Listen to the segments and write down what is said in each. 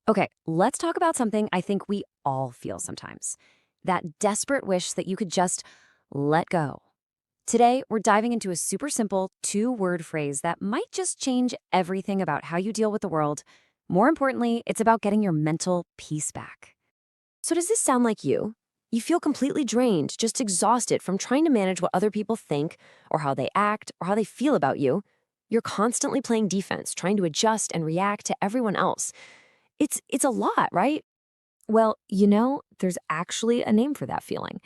Okay, let's talk about something I think we all feel sometimes. That desperate wish that you could just let go. Today, we're diving into a super simple two-word phrase that might just change everything about how you deal with the world. More importantly, it's about getting your mental peace back. So does this sound like you? You feel completely drained, just exhausted from trying to manage what other people think, or how they act, or how they feel about you. You're constantly playing defense, trying to adjust and react to everyone else. It's a lot, right? Well, there's actually a name for that feeling.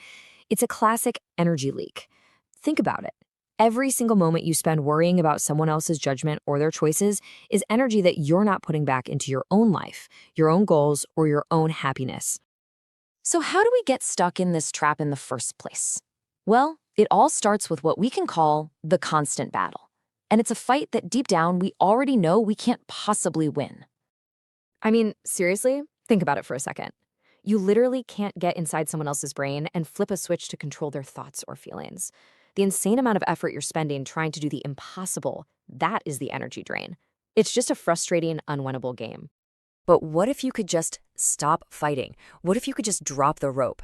It's a classic energy leak. Think about it. Every single moment you spend worrying about someone else's judgment or their choices is energy that you're not putting back into your own life, your own goals, or your own happiness. So how do we get stuck in this trap in the first place? Well, it all starts with what we can call the constant battle. And it's a fight that deep down we already know we can't possibly win. I mean, seriously, think about it for a second. You literally can't get inside someone else's brain and flip a switch to control their thoughts or feelings. The insane amount of effort you're spending trying to do the impossible, that is the energy drain. It's just a frustrating, unwinnable game. But what if you could just stop fighting? What if you could just drop the rope?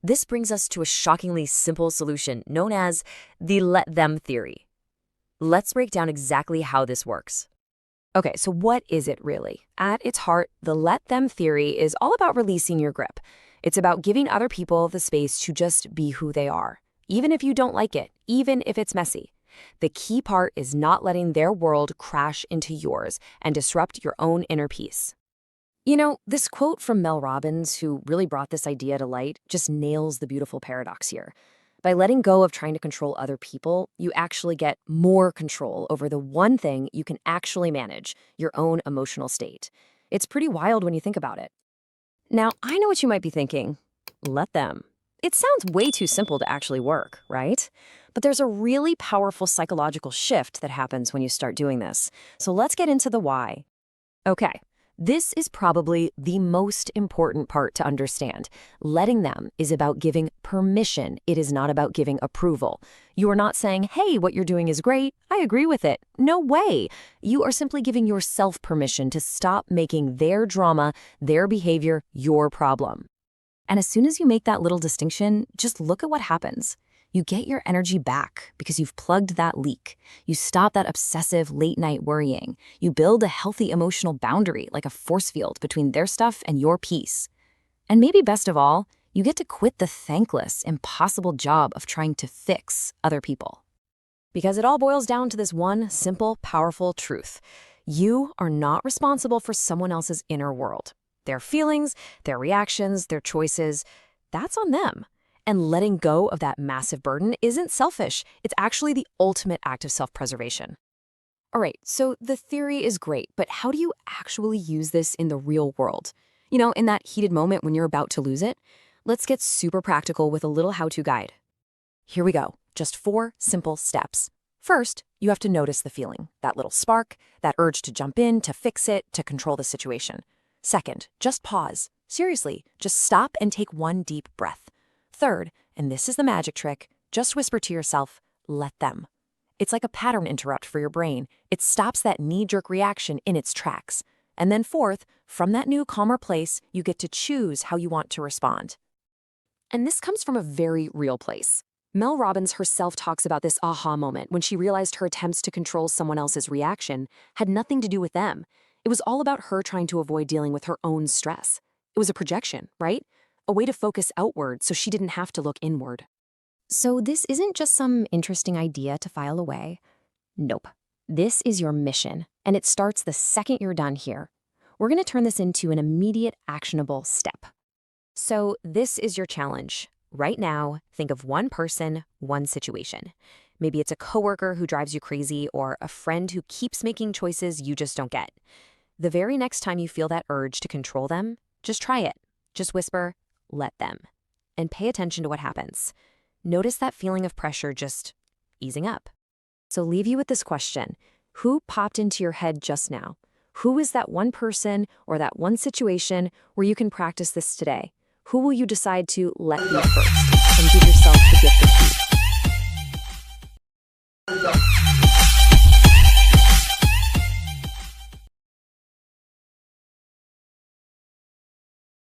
This brings us to a shockingly simple solution known as the let them theory. Let's break down exactly how this works. Okay, so what is it really? At its heart, the let them theory is all about releasing your grip. It's about giving other people the space to just be who they are, even if you don't like it, even if it's messy. The key part is not letting their world crash into yours and disrupt your own inner peace. This quote from Mel Robbins, who really brought this idea to light, just nails the beautiful paradox here. By letting go of trying to control other people, you actually get more control over the one thing you can actually manage, your own emotional state. It's pretty wild when you think about it. Now, I know what you might be thinking. Let them. It sounds way too simple to actually work, right? But there's a really powerful psychological shift that happens when you start doing this. So let's get into the why. Okay. This is probably the most important part to understand. Letting them is about giving permission. It is not about giving approval. You are not saying, hey, what you're doing is great. I agree with it. No way. You are simply giving yourself permission to stop making their drama, their behavior, your problem. And as soon as you make that little distinction, just look at what happens. You get your energy back because you've plugged that leak. You stop that obsessive late-night worrying. You build a healthy emotional boundary, like a force field between their stuff and your peace. And maybe best of all, you get to quit the thankless, impossible job of trying to fix other people. Because it all boils down to this one simple, powerful truth. You are not responsible for someone else's inner world. Their feelings, their reactions, their choices, that's on them. And letting go of that massive burden isn't selfish. It's actually the ultimate act of self-preservation. All right, so the theory is great, but how do you actually use this in the real world? In that heated moment when you're about to lose it? Let's get super practical with a little how-to guide. Here we go, just 4 simple steps. First, you have to notice the feeling, that little spark, that urge to jump in, to fix it, to control the situation. Second, just pause. Seriously, just stop and take one deep breath. Third, and this is the magic trick, just whisper to yourself, let them. It's like a pattern interrupt for your brain. It stops that knee-jerk reaction in its tracks. And then fourth, from that new calmer place, you get to choose how you want to respond. And this comes from a very real place. Mel Robbins herself talks about this aha moment when she realized her attempts to control someone else's reaction had nothing to do with them. It was all about her trying to avoid dealing with her own stress. It was a projection, right? A way to focus outward so she didn't have to look inward. So this isn't just some interesting idea to file away. Nope. This is your mission, and it starts the second you're done here. We're going to turn this into an immediate, actionable step. So this is your challenge. Right now, think of one person, one situation. Maybe it's a coworker who drives you crazy or a friend who keeps making choices you just don't get. The very next time you feel that urge to control them, just try it. Just whisper, let them, and pay attention to what happens. Notice that feeling of pressure just easing up. So leave you with this question. Who popped into your head just now? Who is that one person or that one situation where you can practice this today? Who will you decide to let be first and give yourself the gift of peace?